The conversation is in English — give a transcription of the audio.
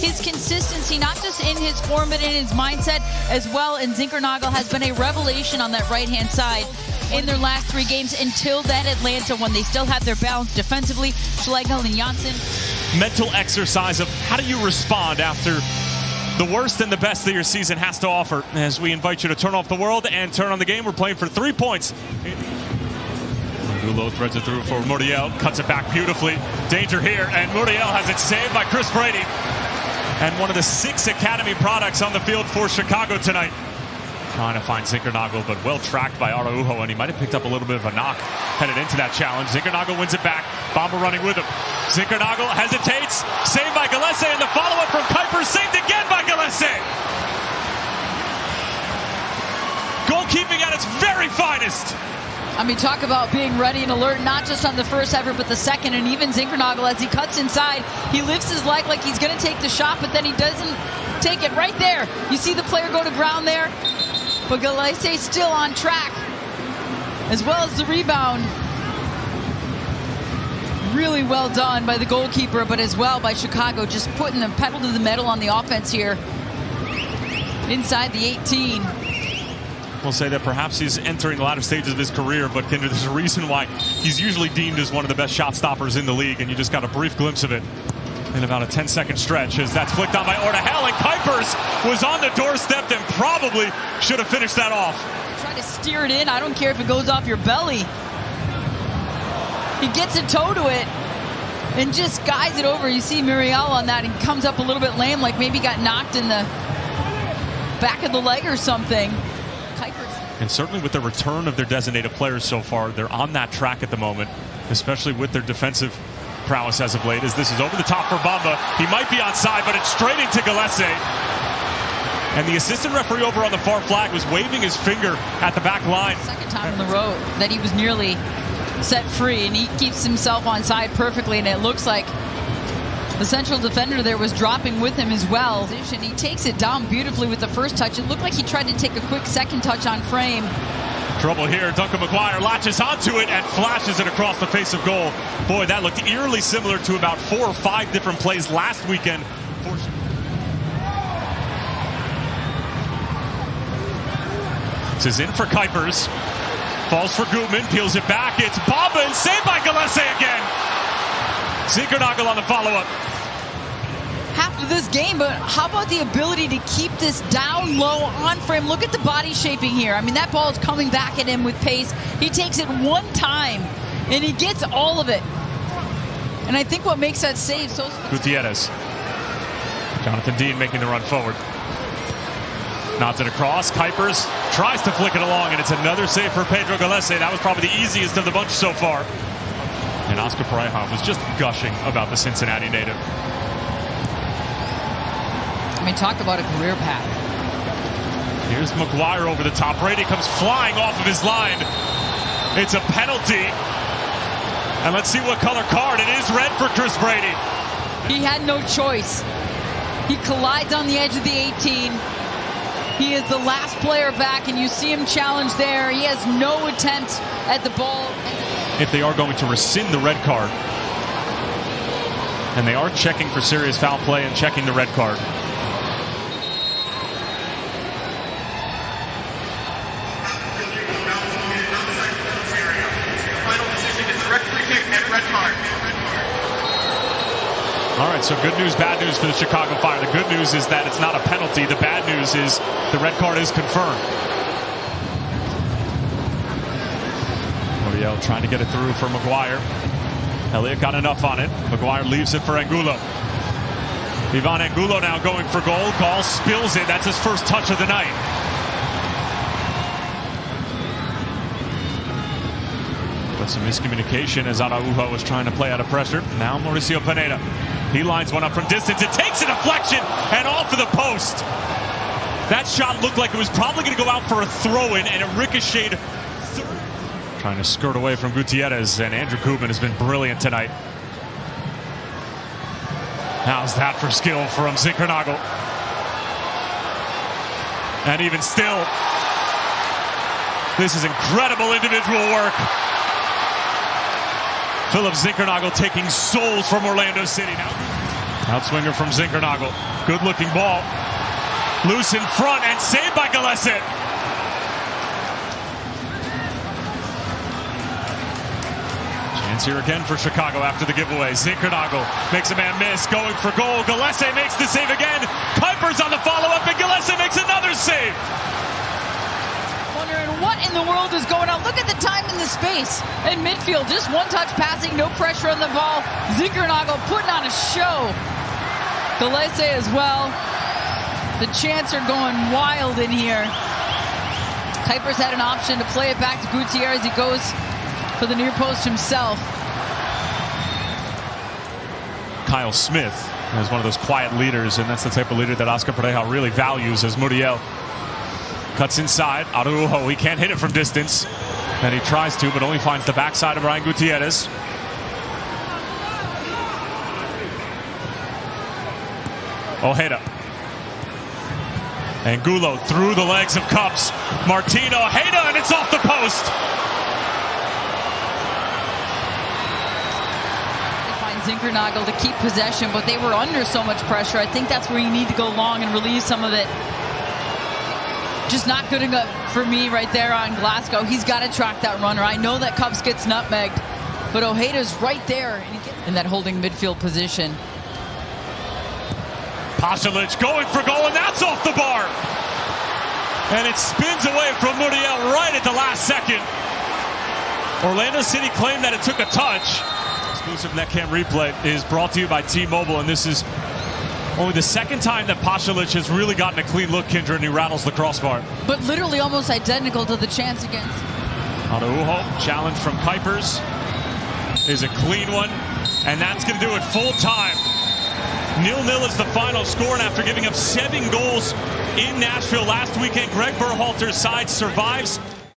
his consistency, not just in his form, but in his mindset as well. And Zinkernagel has been a revelation on that right-hand side in their last 3 games until that Atlanta one. They still have their balance defensively. Schlegel and Janssen. Mental exercise of how do you respond after the worst and the best that your season has to offer. As we invite you to turn off the world and turn on the game, we're playing for 3 points. Angulo threads it through for Muriel, cuts it back beautifully. Danger here, and Muriel has it saved by Chris Brady. And one of the 6 academy products on the field for Chicago tonight. Trying to find Zinkernagel, but well tracked by Araujo, and he might have picked up a little bit of a knock headed into that challenge. Zinkernagel wins it back. Bamba running with him. Zinkernagel hesitates. Saved by Gillespie, and the follow-up from Kuiper. Saved again by Gillespie. Goalkeeping at its very finest. I mean, talk about being ready and alert, not just on the first effort, but the second. And even Zinkernagel, as he cuts inside, he lifts his leg like he's going to take the shot, but then he doesn't take it right there. You see the player go to ground there, but Gillespie still on track, as well as the rebound. Really well done by the goalkeeper, but as well by Chicago, just putting the pedal to the metal on the offense here inside the 18. We'll say that perhaps he's entering the latter stages of his career, but there's a reason why he's usually deemed as one of the best shot stoppers in the league, and you just got a brief glimpse of it in about a 10-second stretch as that's flicked on by Ordahel, and Kuipers was on the doorstep and probably should have finished that off. Try to steer it in. I don't care if it goes off your belly. He gets a toe to it and just guides it over. You see Muriel on that, and comes up a little bit lame, like maybe got knocked in the back of the leg or something. And certainly with the return of their designated players so far, they're on that track at the moment, especially with their defensive prowess as of late, as this is over the top for Bamba. He might be onside, but it's straight into Gillespie. And the assistant referee over on the far flag was waving his finger at the back line. Second time in the row that he was nearly set free, and he keeps himself onside perfectly, and it looks like the central defender there was dropping with him as well. He takes it down beautifully with the first touch. It looked like he tried to take a quick second touch on frame. Trouble here. Duncan McGuire latches onto it and flashes it across the face of goal. Boy, that looked eerily similar to about 4 or 5 different plays last weekend. This is in for Kuipers. Falls for Gutman, peels it back. It's Bamba, and saved by Gillespie again. Zinkernagel on the follow-up. After this game, but how about the ability to keep this down low on frame? Look at the body shaping here. I mean, that ball is coming back at him with pace. He takes it one time, and he gets all of it. And I think what makes that save so... Gutierrez. Jonathan Dean making the run forward. Nods it across. Kuipers tries to flick it along, and it's another save for Pedro Gillespie. That was probably the easiest of the bunch so far. And Oscar Pareja was just gushing about the Cincinnati native. I mean, talk about a career path. Here's McGuire over the top. Brady comes flying off of his line. It's a penalty. And let's see what color card. It is red for Chris Brady. He had no choice. He collides on the edge of the 18. He is the last player back, and you see him challenge there. He has no attempt at the ball. If they are going to rescind the red card, and they are checking for serious foul play and checking the red card. All right, so good news, bad news for the Chicago Fire. The good news is that it's not a penalty. The bad news is the red card is confirmed. Muriel trying to get it through for McGuire. Elliott got enough on it. McGuire leaves it for Angulo. Ivan Angulo now going for goal. Gall spills it. That's his first touch of the night. But some miscommunication as Araujo was trying to play out of pressure. Now Mauricio Pineda. He lines one up from distance. It takes a deflection and off of the post. That shot looked like it was probably going to go out for a throw-in, and it ricocheted. Trying to skirt away from Gutierrez, and Andrew Koopman has been brilliant tonight. How's that for skill from Zinkernagel? And even still, this is incredible individual work. Philip Zinkernagel taking souls from Orlando City now. Outswinger from Zinkernagel. Good looking ball. Loose in front and saved by Gillespie. Chance here again for Chicago after the giveaway. Zinkernagel makes a man miss, going for goal. Gillespie makes the save again. Kuipers on the follow-up, and Gillespie makes another save. Wondering what in the world is going on. Look at the time in the space in midfield. Just one touch passing, no pressure on the ball. Zinkernagel putting on a show. Gillespie as well. The chants are going wild in here. Kuipers had an option to play it back to Gutierrez. He goes for the near post himself. Kyle Smith is one of those quiet leaders, and that's the type of leader that Oscar Pareja really values, as Muriel cuts inside. Araujo, he can't hit it from distance, and he tries to, but only finds the backside of Ryan Gutierrez. Ojeda. And Gulo through the legs of Cups. Martino, Ojeda, and it's off the post. They find Zinkernagel to keep possession, but they were under so much pressure. I think that's where you need to go long and relieve some of it. Just not good enough for me right there on Glasgow. He's got to track that runner. I know that Cups gets nutmegged, but Ojeda's right there and he gets in that holding midfield position. Pasalic going for goal, and that's off the bar. And it spins away from Muriel right at the last second. Orlando City claimed that it took a touch. Exclusive Netcam replay is brought to you by T-Mobile, and this is only the second time that Pasalic has really gotten a clean look, Kendra, and he rattles the crossbar. But literally almost identical to the chance against. Araujo, challenge from Kuipers, is a clean one, and that's going to do it full time. 0-0 is the final score, and after giving up 7 goals in Nashville last weekend, Greg Berhalter's side survives.